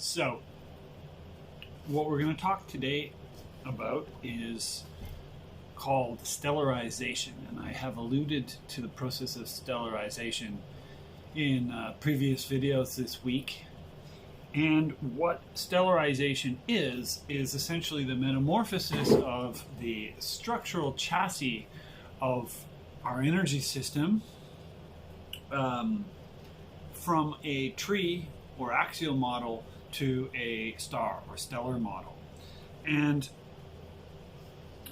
So, what we're going to talk today about is called stellarization, and I have alluded to the process of stellarization in previous videos this week. And what stellarization is essentially the metamorphosis of the structural chassis of our energy system from a tree or axial model to a star or stellar model. And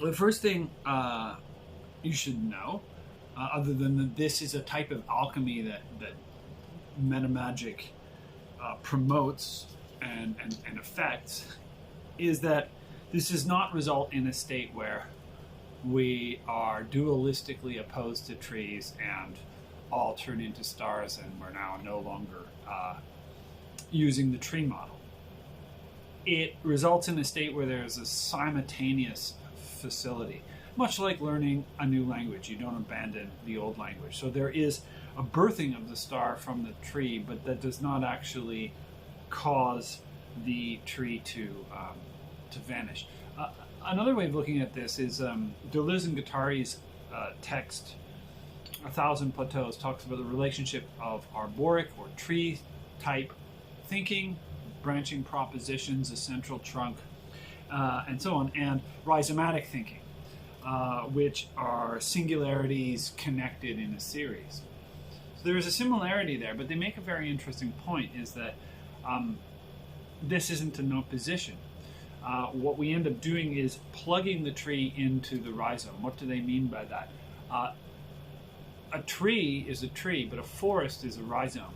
the first thing you should know, other than that this is a type of alchemy that metamagic promotes and affects, is that this does not result in a state where we are dualistically opposed to trees and all turn into stars and we're now no longer using the tree model. It results in a state where there's a simultaneous facility, much like learning a new language. You don't abandon the old language. So there is a birthing of the star from the tree, but that does not actually cause the tree to vanish. Another way of looking at this is Deleuze and Guattari's text, A Thousand Plateaus, talks about the relationship of arboric or tree type thinking, branching propositions, a central trunk, and so on, and rhizomatic thinking, which are singularities connected in a series. So there is a similarity there, but they make a very interesting point, is that this isn't an opposition. What we end up doing is plugging the tree into the rhizome. What do they mean by that? A tree is a tree, but a forest is a rhizome.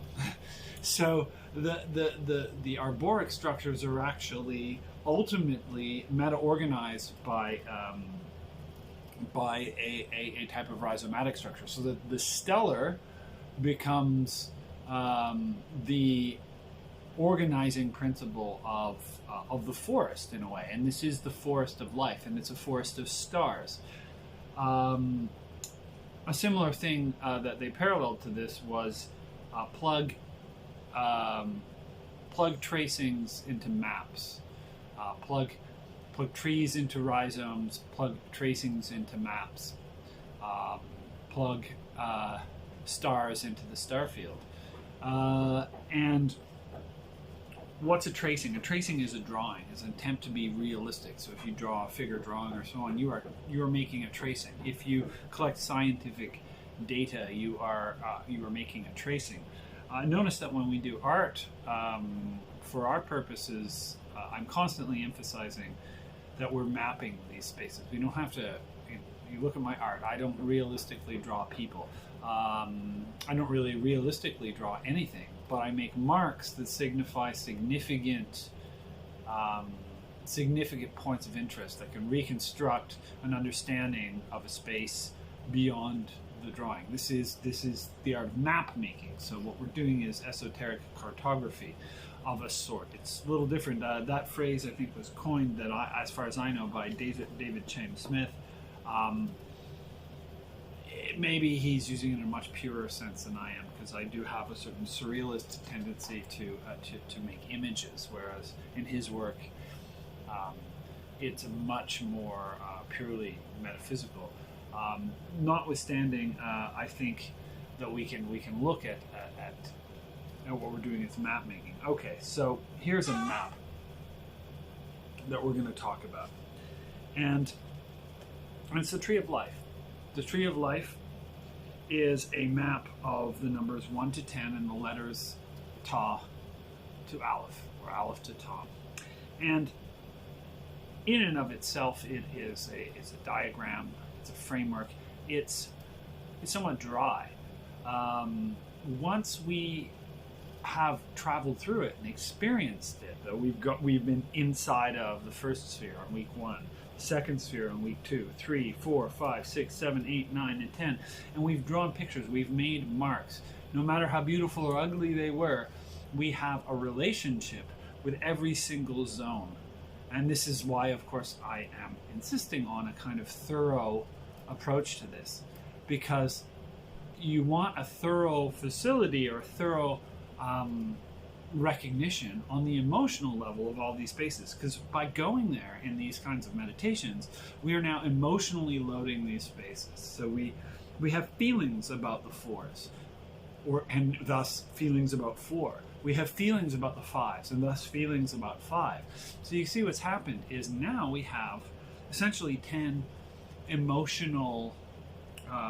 So the arboric structures are actually ultimately meta-organized by a type of rhizomatic structure. So that the stellar becomes the organizing principle of the forest in a way, and this is the forest of life, and it's a forest of stars. A similar thing that they paralleled to this was plug tracings into maps, plug trees into rhizomes, plug tracings into maps, plug stars into the star field. And what's a tracing? A tracing is a drawing, is an attempt to be realistic. So if you draw a figure drawing or so on, you are making a tracing. If you collect scientific data, you are making a tracing. Notice that when we do art, for our purposes, I'm constantly emphasizing that we're mapping these spaces. We don't have to. You look at my art. I don't realistically draw people. I don't really realistically draw anything, but I make marks that signify significant points of interest that can reconstruct an understanding of a space beyond the drawing. This is the art of map making. So what we're doing is esoteric cartography of a sort. It's a little different. That phrase I think was coined, as far as I know, by David Chang Smith. Maybe he's using it in a much purer sense than I am, because I do have a certain surrealist tendency to make images, whereas in his work it's much more purely metaphysical. Notwithstanding, I think that we can look at what we're doing is map making. Okay, so here's a map that we're going to talk about, and it's the Tree of Life. The Tree of Life is a map of the numbers 1 to 10 and the letters Ta to Aleph, or Aleph to Ta. And in and of itself, it is a diagram, it's a framework, it's somewhat dry. Once we have traveled through it and experienced it, though, we've been inside of the first sphere on week 1, second sphere on week 2, 3, 4, 5, 6, 7, 8, 9, and 10, and we've drawn pictures, we've made marks. No matter how beautiful or ugly they were, we have a relationship with every single zone. And this is why, of course, I am insisting on a kind of thorough approach to this, because you want a thorough facility or a thorough recognition on the emotional level of all these spaces, because by going there in these kinds of meditations, we are now emotionally loading these spaces. So we have feelings about the fours, and thus feelings about four. We have feelings about the fives, and thus feelings about five. So you see what's happened is now we have essentially 10 emotional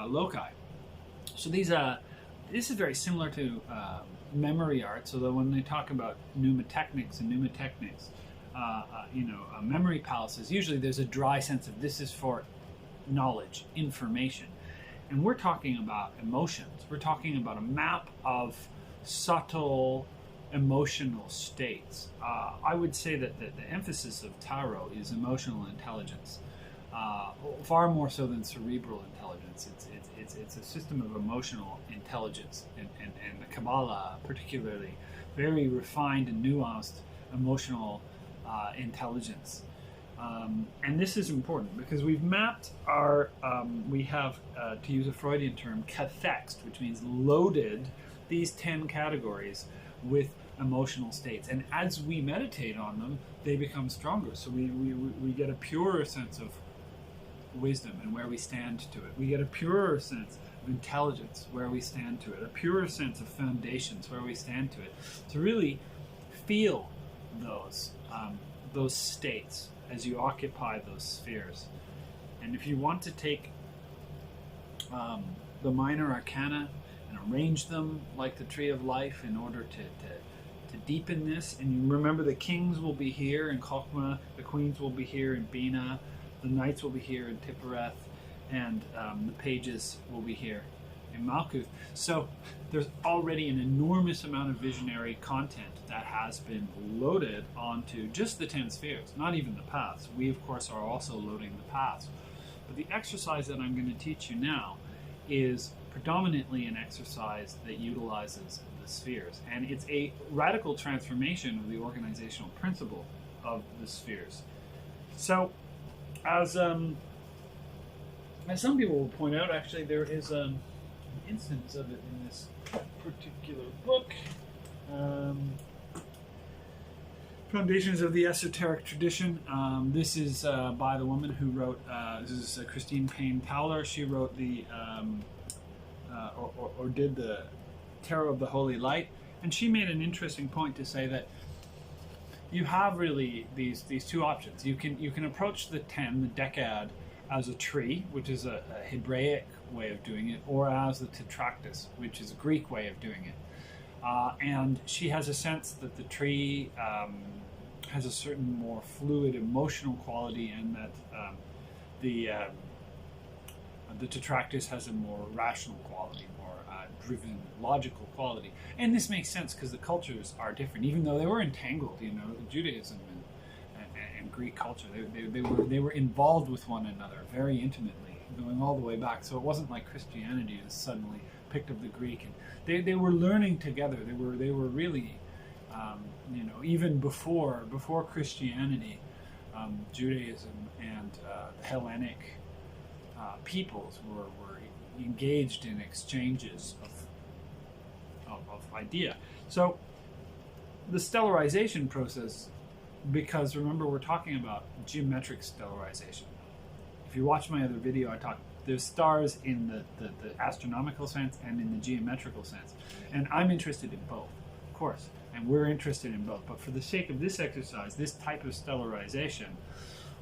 loci. So this is very similar to memory art. So that when they talk about mnemotechnics and memory palaces, usually there's a dry sense of this is for knowledge, information. And we're talking about emotions. We're talking about a map of subtle emotional states. I would say that the emphasis of tarot is emotional intelligence, far more so than cerebral intelligence. It's a system of emotional intelligence, and the Kabbalah particularly, very refined and nuanced emotional intelligence. And this is important because we've mapped we have, to use a Freudian term, cathexed, which means loaded these 10 categories with emotional states. And as we meditate on them, they become stronger. So we get a purer sense of wisdom and where we stand to it. We get a purer sense of intelligence where we stand to it. A purer sense of foundations where we stand to it. To really feel those states as you occupy those spheres. And if you want to take the minor arcana and arrange them like the Tree of Life in order to deepen this, and you remember the kings will be here in Chokhmah, the queens will be here in Bina, the knights will be here in Tippereth, and the pages will be here in Malkuth. So there's already an enormous amount of visionary content that has been loaded onto just the 10 spheres, not even the paths. We, of course, are also loading the paths. But the exercise that I'm going to teach you now is predominantly an exercise that utilizes the spheres. And it's a radical transformation of the organizational principle of the spheres. So, as some people will point out, actually, there is an instance of it in this particular book. Foundations of the Esoteric Tradition. This is by the woman who wrote, this is Christine Payne Towler. She wrote the, or did the Tarot of the Holy Light. And she made an interesting point to say that you have really these two options. You can approach the 10, the decad, as a tree, which is a Hebraic way of doing it, or as the tetractys, which is a Greek way of doing it. And she has a sense that the tree has a certain more fluid emotional quality, and that the tetractys has a more rational quality, more driven, logical quality. And this makes sense because the cultures are different, even though they were entangled. Judaism and Greek culture, they were involved with one another very intimately, going all the way back. So it wasn't like Christianity just suddenly picked up the Greek, and they were learning together. They were really, even before Christianity, Judaism and the Hellenic peoples were engaged in exchanges of idea. So the stellarization process, because remember we're talking about geometric stellarization. If you watch my other video, there's stars in the astronomical sense and in the geometrical sense. And I'm interested in both, of course, and we're interested in both. But for the sake of this exercise, this type of stellarization,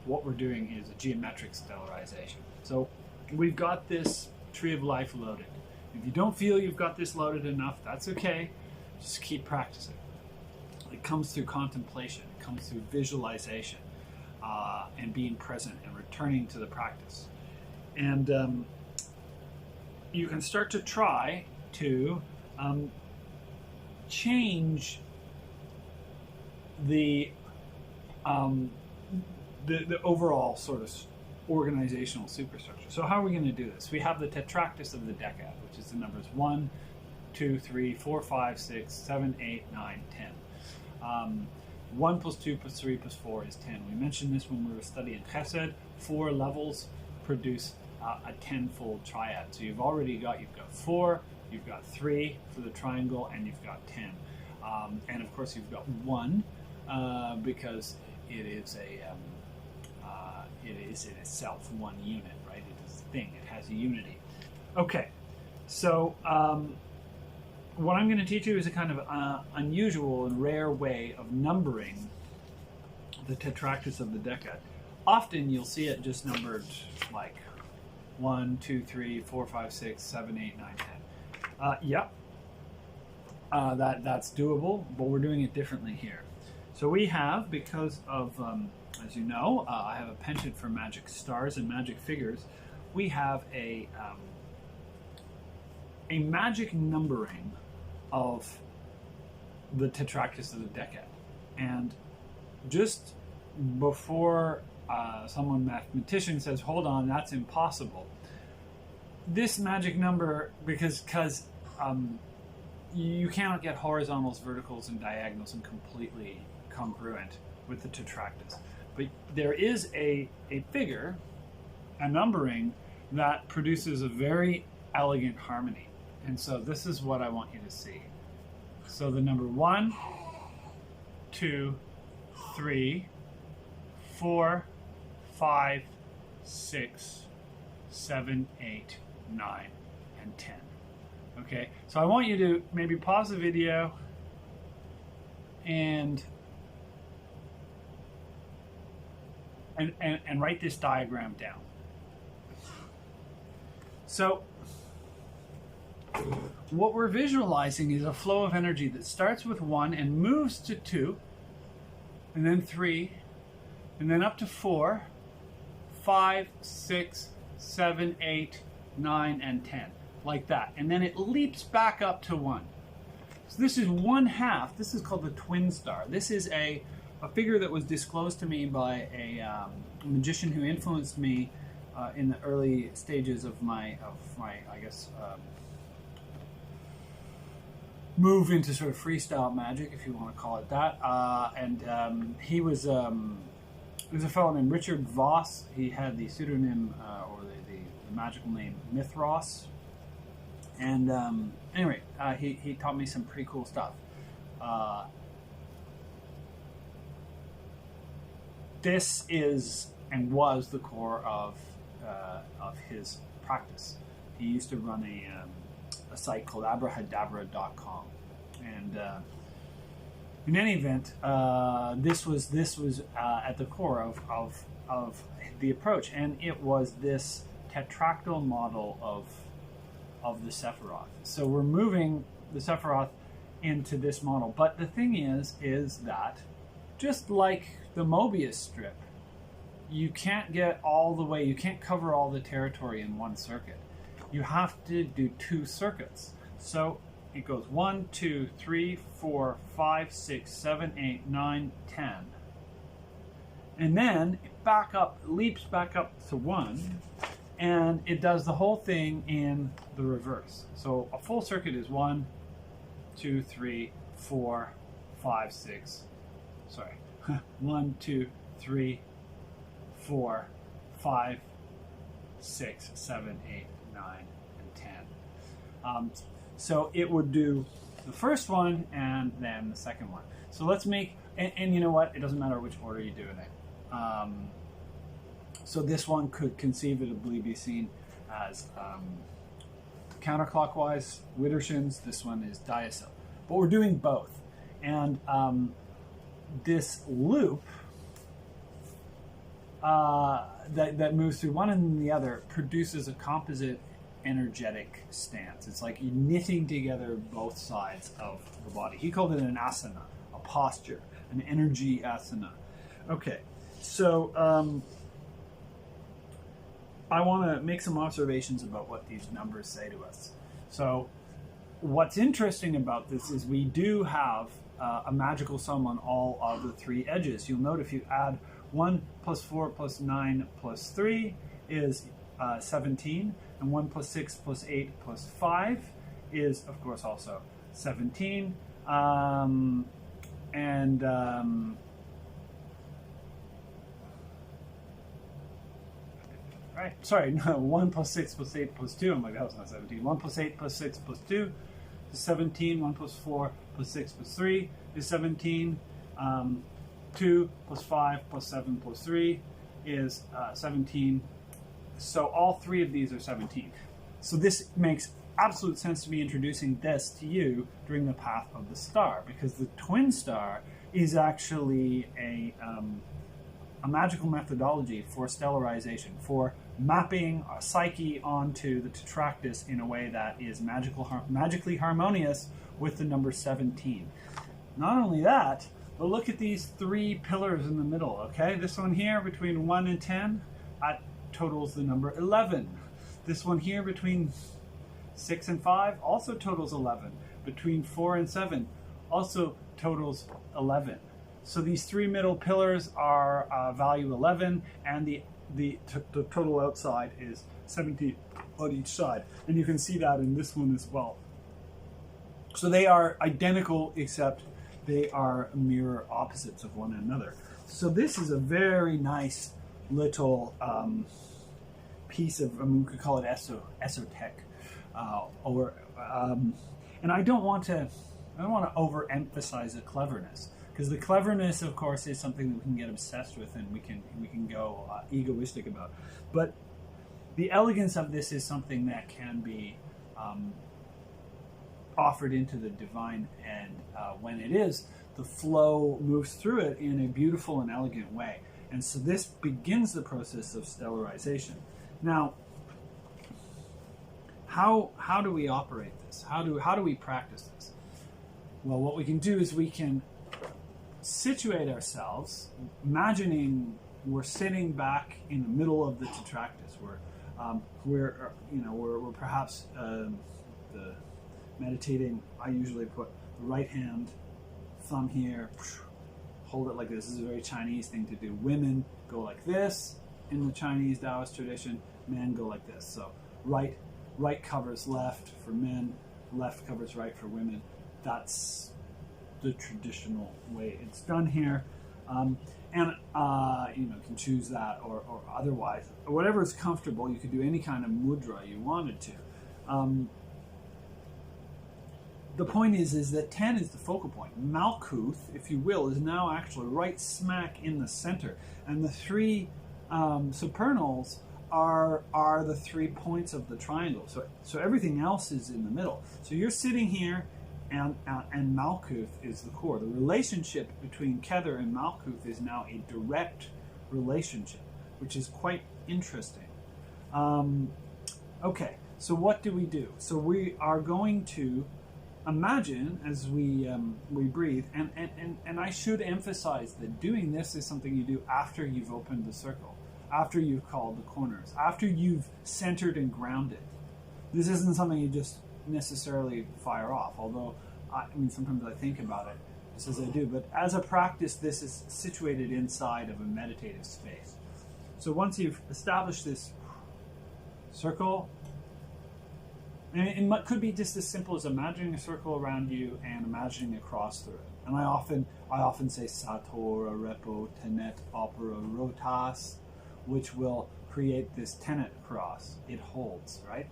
what we're doing is a geometric stellarization. So we've got this Tree of Life loaded. If you don't feel you've got this loaded enough, that's okay. Just keep practicing. It comes through contemplation. It comes through visualization and being present and returning to the practice. And you can start to try to change the overall sort of organizational superstructure. So how are we going to do this? We have the tetractys of the decad, which is the numbers 1, 2, 3, 4, 5, 6, 7, 8, 9, 10. 1 plus 2 plus 3 plus 4 is 10. We mentioned this when we were studying Chesed. 4 levels produce a 10-fold triad. So you've got 4, you've got 3 for the triangle, and you've got 10. And of course you've got 1 because it is it is in itself 1 unit, right? It is a thing. It has a unity. Okay, so what I'm going to teach you is a kind of unusual and rare way of numbering the tetractys of the decad. Often you'll see it just numbered like 1, 2, 3, 4, 5, 6, 7, 8, 9, 10. Yep, that's doable, but we're doing it differently here. So we have, because of, as you know, I have a penchant for magic stars and magic figures. We have a magic numbering of the tetractys of the decad. And just before someone mathematician says, hold on, that's impossible, this magic number, because you cannot get horizontals, verticals, and diagonals and completely congruent with the tetractys. But there is a figure, a numbering, that produces a very elegant harmony. And so this is what I want you to see. So the number 1, 2, 3, 4, 5, 6, 7, 8, 9, and 10. Okay, so I want you to maybe pause the video and write this diagram down. So what we're visualizing is a flow of energy that starts with 1 and moves to 2, and then 3, and then up to 4, 5, 6, 7, 8, 9, and 10. Like that. And then it leaps back up to 1. So this is 1/2. This is called the Twinstar. This is a figure that was disclosed to me by a magician who influenced me in the early stages of my I guess, move into sort of freestyle magic, if you want to call it that. He was a fellow named Richard Voss. He had the pseudonym or the magical name Mithras. And anyway, he taught me some pretty cool stuff. This is and was the core of his practice. He used to run a site called abrahadabra.com, and in any event, this was at the core of the approach, and it was this tetractyl model of the Sephiroth. So we're moving the Sephiroth into this model. But the thing is that just like the Mobius strip, you can't get all the way, you can't cover all the territory in one circuit. You have to do 2 circuits. So it goes 1, 2, 3, 4, 5, 6, 7, 8, 9, 10. And then it leaps back up to 1. And it does the whole thing in the reverse. So a full circuit is 1, 2, 3, 4, 5, 6. Sorry. 1, 2, 3, 4, 5, 6, 7, 8, 9, and 10. So it would do the first one and then the second one. So let's make, and you know what? It doesn't matter which order you do it in. So this one could conceivably be seen as counterclockwise Widdershins. This one is diacetyl. But we're doing both. And this loop that moves through one and the other produces a composite energetic stance. It's like you're knitting together both sides of the body. He called it an asana, a posture, an energy asana. Okay, so I want to make some observations about what these numbers say to us. So what's interesting about this is we do have a magical sum on all of the 3 edges. You'll note if you add 1 plus 4 plus 9 plus 3 is 17, and 1 plus 6 plus 8 plus 5 is, of course, also 17. Right, sorry, no, 1 plus 6 plus 8 plus 2. I'm like, that was not 17. 1 plus 8 plus 6 plus 2 is 17. 1 plus 4 plus 6 plus 3 is 17. 2 plus 5 plus 7 plus 3 is 17. So all three of these are 17. So this makes absolute sense to be introducing this to you during the path of the star, because the twin star is actually a magical methodology for stellarization, for mapping a psyche onto the tetractys in a way that is magically harmonious with the number 17. Not only that, but look at these three pillars in the middle, okay? This one here between 1 and 10, that totals the number 11. This one here between 6 and 5 also totals 11. Between 4 and 7 also totals 11. So these three middle pillars are value 11, and the total outside is 17 on each side. And you can see that in this one as well. So they are identical, except they are mirror opposites of one another. So this is a very nice little piece of, we could call it esotech, and I don't want to overemphasize the cleverness, because the cleverness, of course, is something that we can get obsessed with and we can go egoistic about. But the elegance of this is something that can be offered into the divine, and when it is, the flow moves through it in a beautiful and elegant way. And so this begins the process of stellarization. Now, how do we operate this? How do we practice this? Well, what we can do is we can situate ourselves, imagining we're sitting back in the middle of the tetractys. We're perhaps meditating. I usually put the right hand, thumb here, hold it like this. This is a very Chinese thing to do. Women go like this in the Chinese Taoist tradition. Men go like this. So right covers left for men, left covers right for women. That's the traditional way it's done here. You can choose that or otherwise. Whatever is comfortable, you could do any kind of mudra you wanted to. The point is that 10 is the focal point. Malkuth, if you will, is now actually right smack in the center. And the three supernals are the 3 points of the triangle. So everything else is in the middle. So you're sitting here, and Malkuth is the core. The relationship between Kether and Malkuth is now a direct relationship, which is quite interesting. Okay, so what do we do? So we are going to imagine as we breathe, and I should emphasize that doing this is something you do after you've opened the circle, after you've called the corners, after you've centered and grounded. This isn't something you just necessarily fire off, although sometimes I think about it just as I do, but as a practice, this is situated inside of a meditative space. So once you've established this circle, and it could be just as simple as imagining a circle around you and imagining a cross through it. And I often say satora repo tenet opera rotas, which will create this tenet cross. It holds, right?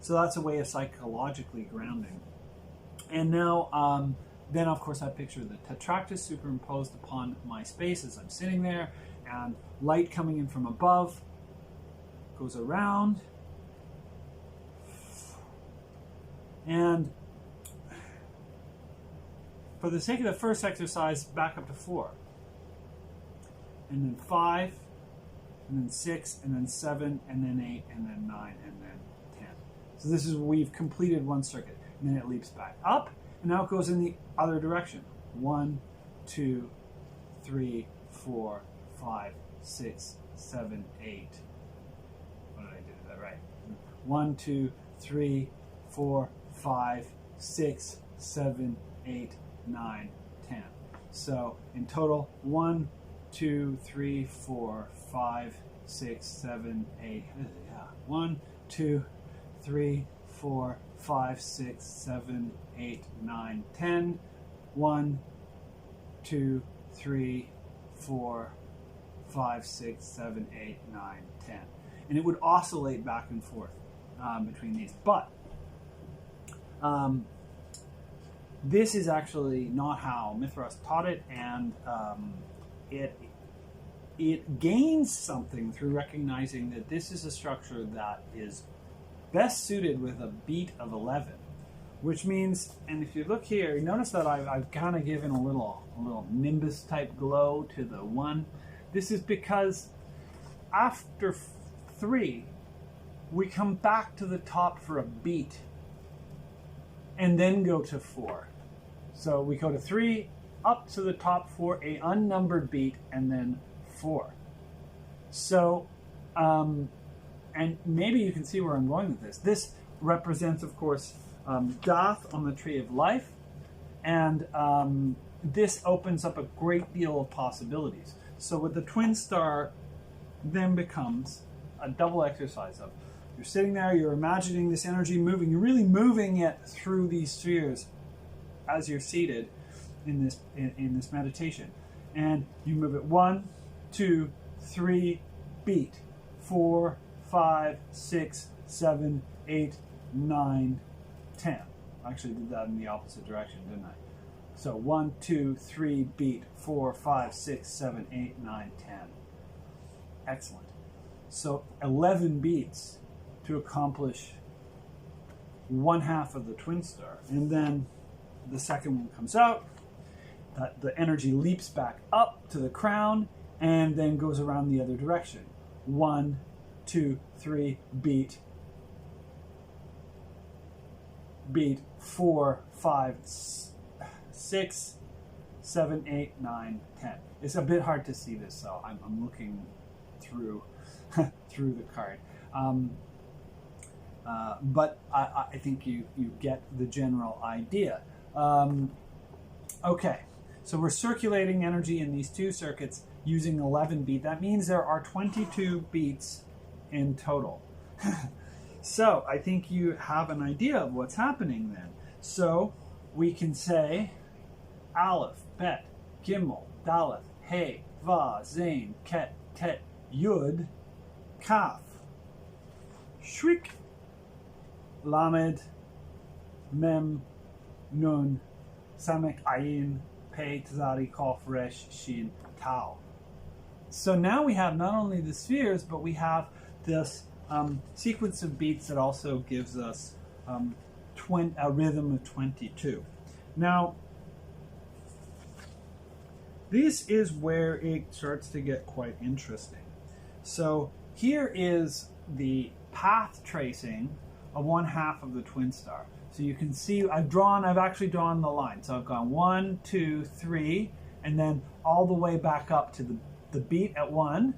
So that's a way of psychologically grounding. And now, then of course I picture the tetractys superimposed upon my space as I'm sitting there, and light coming in from above goes around. And for the sake of the first exercise, back up to 4. And then 5, and then 6, and then 7, and then 8, and then 9, and then 10. So this is, we've completed one circuit. And then it leaps back up, and now it goes in the other direction. 1, 2, 3, 4, 5, 6, 7, 8. What did I do? Is that right? 1, 2, 3, 4, 5, 6, 7, 8, 9, 10. So in total, 1, 2, 3, 4, 5, 6, 7, 8. 1, 2, 3, 4, 5, 6, 7, 8, 9, 10. 1, 2, 3, 4, 5, 6, 7, 8, 9, 10. And it would oscillate back and forth between these. But This is actually not how Mithras taught it, and it gains something through recognizing that this is a structure that is best suited with a beat of 11, which means, and if you look here, you notice that I've kind of given a little nimbus type glow to the 1. This is because after 3, we come back to the top for a beat and then go to 4. So we go to 3, up to the top for a unnumbered beat, and then 4. So, and maybe you can see where I'm going with this. This represents, of course, death on the tree of life, and this opens up a great deal of possibilities. So with the twin star, then becomes a double exercise of you're sitting there, you're imagining this energy moving, you're really moving it through these spheres as you're seated in this meditation, and you move it 1, 2, 3, beat, 4, 5, 6, 7, 8, 9, 10. I actually did that in the opposite direction, didn't I? So 1, 2, 3, beat, 4, 5, 6, 7, 8, 9, 10. Excellent. So 11 beats to accomplish 1/2 of the twin star. And then the second one comes out, the energy leaps back up to the crown and then goes around the other direction. 1, 2, 3, beat, 4, 5, 6, 7, 8, 9, 10. It's a bit hard to see this, so I'm looking through through the card. But I think you get the general idea. Okay, so we're circulating energy in these 2 circuits using 11 beat. That means there are 22 beats in total. So I think you have an idea of what's happening then. So we can say Aleph, Bet, Gimel, Daleth, Hey, Va, Zain, Ket, Tet, Yud, Kaf, Shrik, Lamed, Mem, Nun, Samek, Ayin, Pei, Tzadi, Kof, Resh, Shin, Tau. So now we have not only the spheres, but we have this sequence of beats that also gives us a rhythm of 22. Now, this is where it starts to get quite interesting. So here is the path tracing of 1/2 of the twin star. So you can see I've actually drawn the line. So I've gone 1, 2, 3, and then all the way back up to the beat at 1.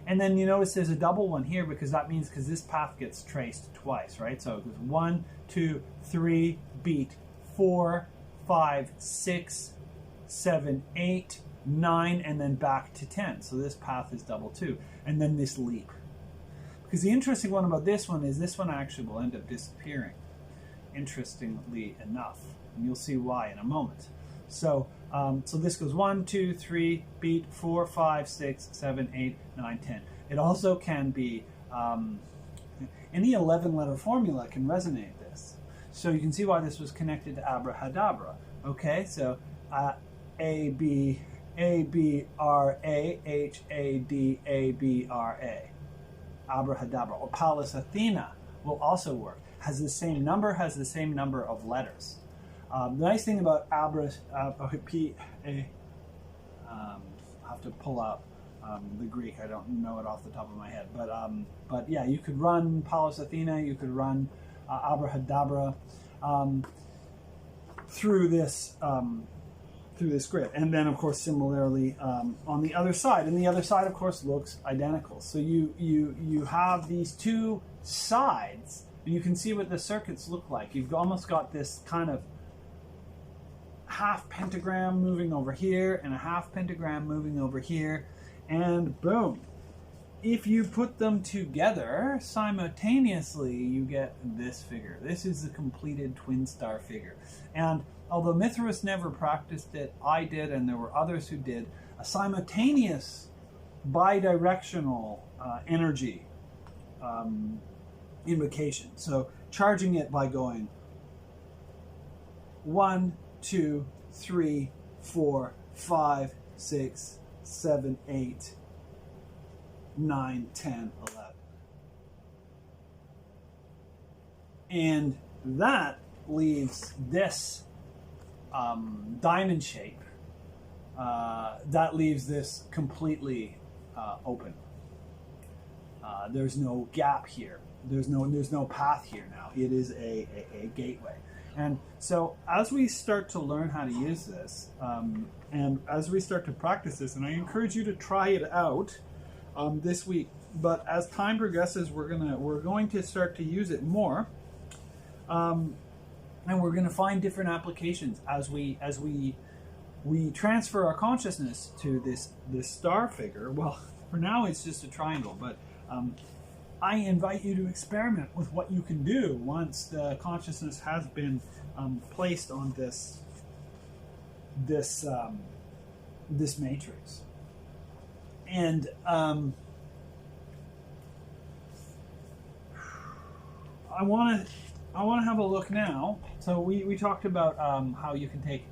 And then you notice there's a double one here because this path gets traced twice, right? So it goes 1, 2, 3, beat, 4, 5, 6, 7, 8, 9, and then back to 10. So this path is double too. And then this leap. Because the interesting one about this one is this one actually will end up disappearing, interestingly enough. And you'll see why in a moment. So this goes 1, 2, 3, beat, 4, 5, 6, 7, 8, 9, 10. It also can be, any 11-letter formula can resonate this. So you can see why this was connected to abrahadabra. Okay, so A, B, R, A, H, A, D, A, B, R, A. Abrahadabra. Or Pallas Athena will also work. Has the same number of letters. The nice thing about I have to pull out the Greek. I don't know it off the top of my head, but yeah, you could run Pallas Athena, you could run Abrahadabra through this grid, and then of course similarly on the other side, and the other side of course looks identical. So you have these 2 sides, and you can see what the circuits look like. You've almost got this kind of half pentagram moving over here and a half pentagram moving over here, and boom. If you put them together simultaneously, you get this figure. This is the completed twin star figure. And although Mithras never practiced it, I did, and there were others who did, a simultaneous bidirectional energy invocation. So charging it by going 1, 2, 3, 4, 5, 6, 7, 8, 9, 10, 11. And that leaves this diamond shape. That leaves this completely open. There's no gap here. There's no path here now. It is a gateway. And so as we start to learn how to use this, and as we start to practice this, and I encourage you to try it out this week. But as time progresses, we're going to start to use it more, and we're going to find different applications as we transfer our consciousness to this star figure. Well, for now it's just a triangle, but I invite you to experiment with what you can do once the consciousness has been placed on this matrix. And I want to have a look now. So we talked about how you can take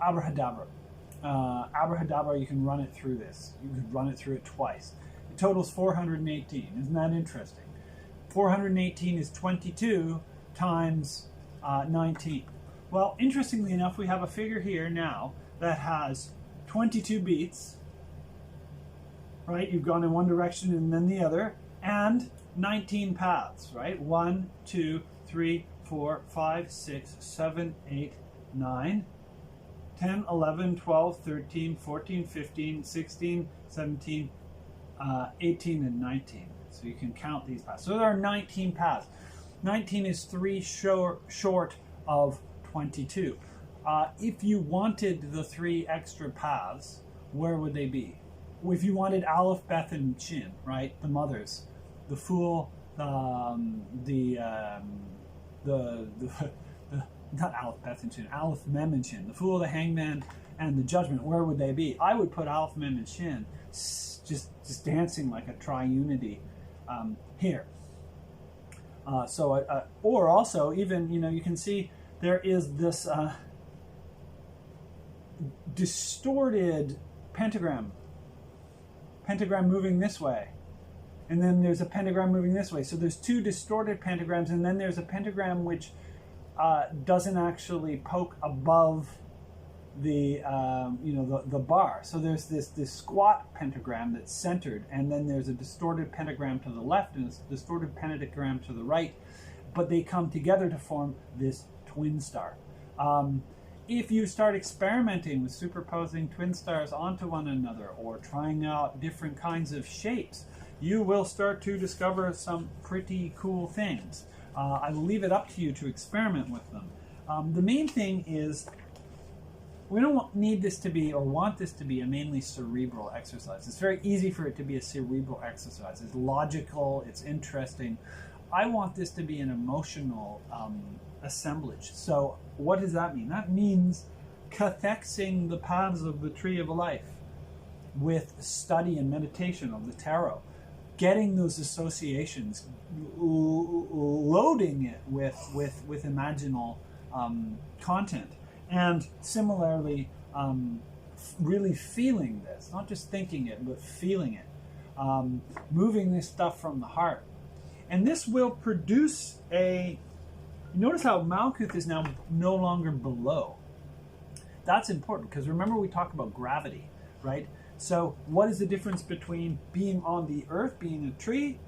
abracadabra. Abracadabra, you can run it through this. You could run it through it twice. It totals 418. Isn't that interesting? 418 is 22 times 19. Well, interestingly enough, we have a figure here now that has 22 beats, right? You've gone in one direction and then the other, and 19 paths, right? 1, 2, 3, 4, 5, 6, 7, 8, 9, 10, 11, 12, 13, 14, 15, 16, 17, 18, and 19. So you can count these paths. So there are 19 paths. 19 is 3 short of 22. If you wanted the 3 extra paths, where would they be? If you wanted Aleph, Beth, and Shin, right? The mothers, the Fool, not Aleph, Beth, and Shin, Aleph, Mem, and Shin, the Fool, the Hangman, and the Judgment. Where would they be? I would put Aleph, Mem, and Shin just dancing like a triunity here. Or also, even, you can see there is this distorted pentagram moving this way, and then there's a pentagram moving this way. So there's 2 distorted pentagrams, and then there's a pentagram which doesn't actually poke above the the bar. So there's this squat pentagram that's centered, and then there's a distorted pentagram to the left and a distorted pentagram to the right, but they come together to form this twin star. If you start experimenting with superposing twin stars onto one another or trying out different kinds of shapes, you will start to discover some pretty cool things. I will leave it up to you to experiment with them. The main thing is, we don't need this to be, or want this to be, a mainly cerebral exercise. It's very easy for it to be a cerebral exercise. It's logical, it's interesting. I want this to be an emotional assemblage. So what does that mean? That means cathexing the paths of the tree of life with study and meditation of the tarot, getting those associations, loading it with imaginal content. And similarly, really feeling this, not just thinking it, but feeling it, moving this stuff from the heart. And this will produce notice how Malkuth is now no longer below. That's important, because remember we talked about gravity, right? So what is the difference between being on the earth, being a tree,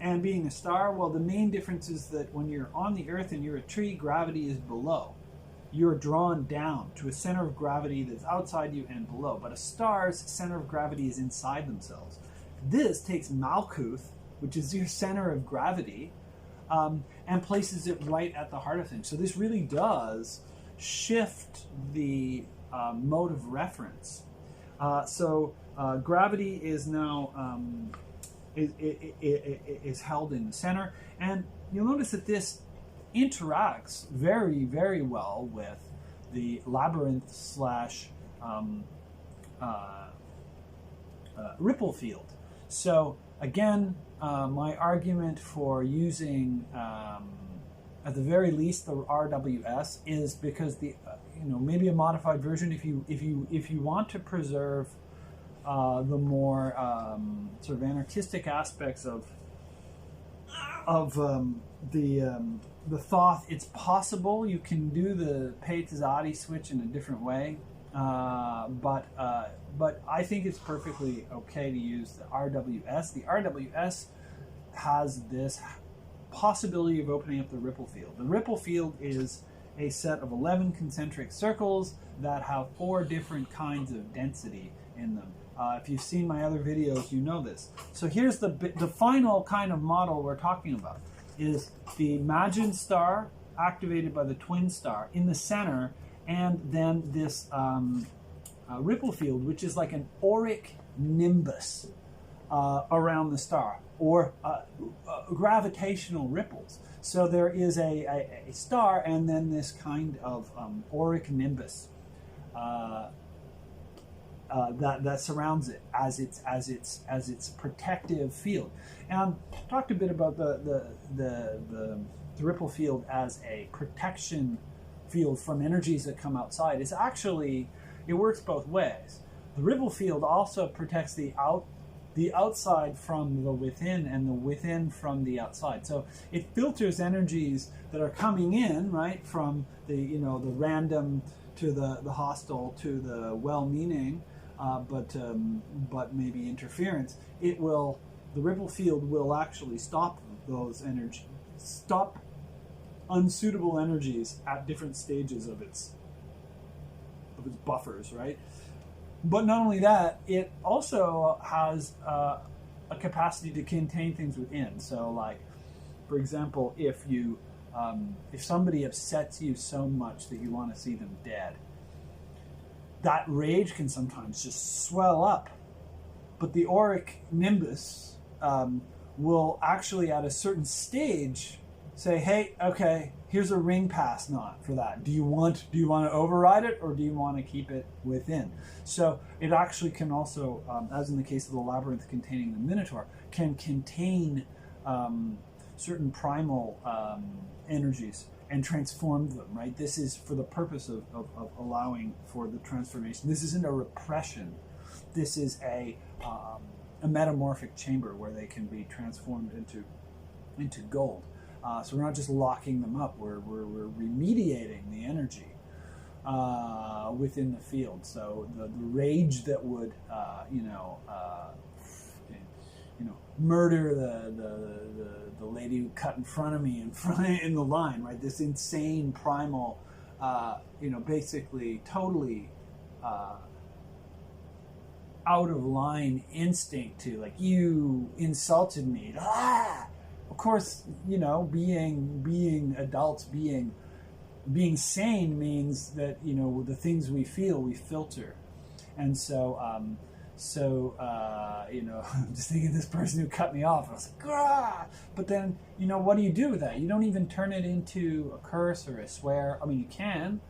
and being a star? Well, the main difference is that when you're on the earth and you're a tree, gravity is below. You're drawn down to a center of gravity that's outside you and below. But a star's center of gravity is inside themselves. This takes Malkuth, which is your center of gravity, and places it right at the heart of things. So this really does shift the mode of reference. Gravity is now is held in the center, and you'll notice that this interacts very, very well with the labyrinth slash ripple field. So again, my argument for using at the very least, the RWS is because the maybe a modified version if you want to preserve the more sort of anarchistic aspects of the Thoth. It's possible you can do the pay to Zadi switch in a different way, but I think it's perfectly okay to use the RWS. The RWS has this possibility of opening up the ripple field. The ripple field is a set of 11 concentric circles that have 4 different kinds of density in them. If you've seen my other videos, you know this. So here's the final kind of model we're talking about, is the Imagine star activated by the Twinstar in the center, and then this ripple field, which is like an auric nimbus around the star, or gravitational ripples. So there is a star and then this kind of auric nimbus that surrounds it as its protective field. And I talked a bit about the ripple field as a protection field from energies that come outside. It's actually, it works both ways. The ripple field also protects the outside from the within, and the within from the outside. So it filters energies that are coming in, right, from the the random to the hostile to the well-meaning, but maybe interference. The ripple field will actually stop those energies, stop unsuitable energies at different stages of its buffers, right? But not only that, it also has a capacity to contain things within. So, like, for example, if somebody upsets you so much that you want to see them dead, that rage can sometimes just swell up. But the auric nimbus will actually, at a certain stage, say, "Hey, okay, here's a ring pass knot for that. Do you want to override it, or do you want to keep it within?" So it actually can also, as in the case of the labyrinth containing the Minotaur, can contain certain primal energies and transform them, right? This is for the purpose of allowing for the transformation. This isn't a repression. This is a metamorphic chamber where they can be transformed into gold. So we're not just locking them up, we're remediating the energy within the field. So the rage that would murder the lady who cut in front of me in the line, right? This insane primal, basically totally out of line instinct to, like, you insulted me. Ah! Of course, being adults, being sane means that, the things we feel, we filter. And so, I'm just thinking of this person who cut me off. I was like, "Grah!" But then, what do you do with that? You don't even turn it into a curse or a swear. I mean, you can,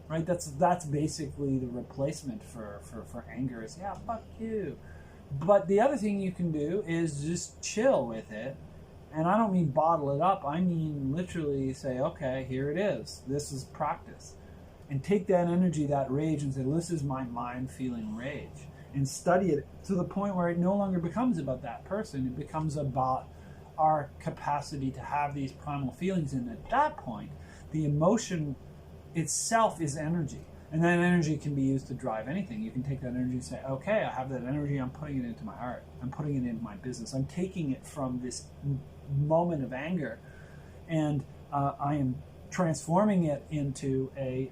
right? That's basically the replacement for anger is, yeah, fuck you. But the other thing you can do is just chill with it. And I don't mean bottle it up. I mean literally say, okay, here it is. This is practice. And take that energy, that rage, and say, this is my mind feeling rage. And study it to the point where it no longer becomes about that person. It becomes about our capacity to have these primal feelings. And at that point, the emotion itself is energy. And that energy can be used to drive anything. You can take that energy and say, okay, I have that energy. I'm putting it into my art. I'm putting it into my business. I'm taking it from this moment of anger, and I am transforming it into a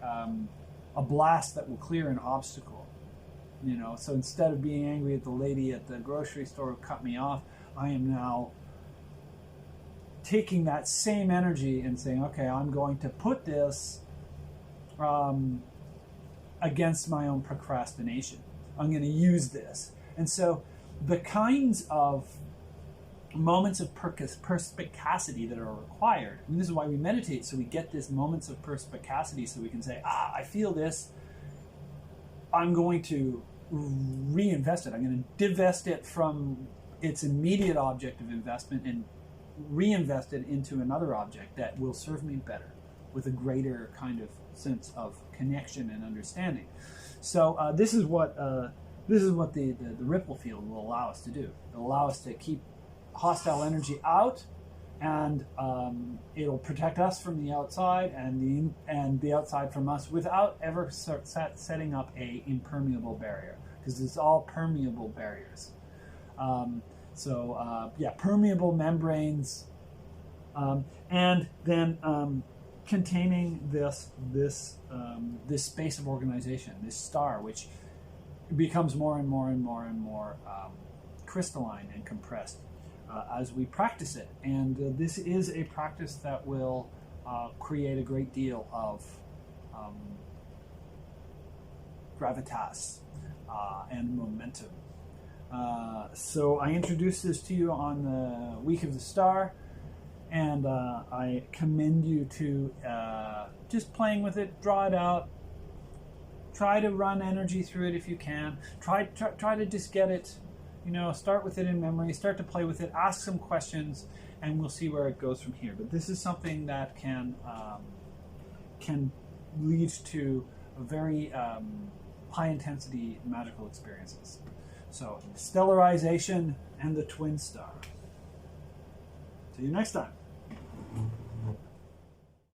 blast that will clear an obstacle. So instead of being angry at the lady at the grocery store who cut me off, I am now taking that same energy and saying, okay, I'm going to put this against my own procrastination. I'm going to use this. And so the kinds of moments of perspicacity that are required, and this is why we meditate, so we get this moments of perspicacity, so we can say, I feel this, I'm going to reinvest it. I'm going to divest it from its immediate object of investment and reinvested into another object that will serve me better, with a greater kind of sense of connection and understanding. So this is what the ripple field will allow us to do. It'll allow us to keep hostile energy out, and it'll protect us from the outside and the outside from us, without ever setting up a impermeable barrier, because it's all permeable barriers. Permeable membranes, and then containing this space of organization, this star, which becomes more and more crystalline and compressed as we practice it. And this is a practice that will create a great deal of gravitas and momentum. So I introduced this to you on the Week of the Star, and I commend you to just playing with it, draw it out, try to run energy through it if you can, try to just get it, start with it in memory, start to play with it, ask some questions, and we'll see where it goes from here. But this is something that can lead to a very high intensity magical experiences. So, Stellarization and the Twinstar. See you next time.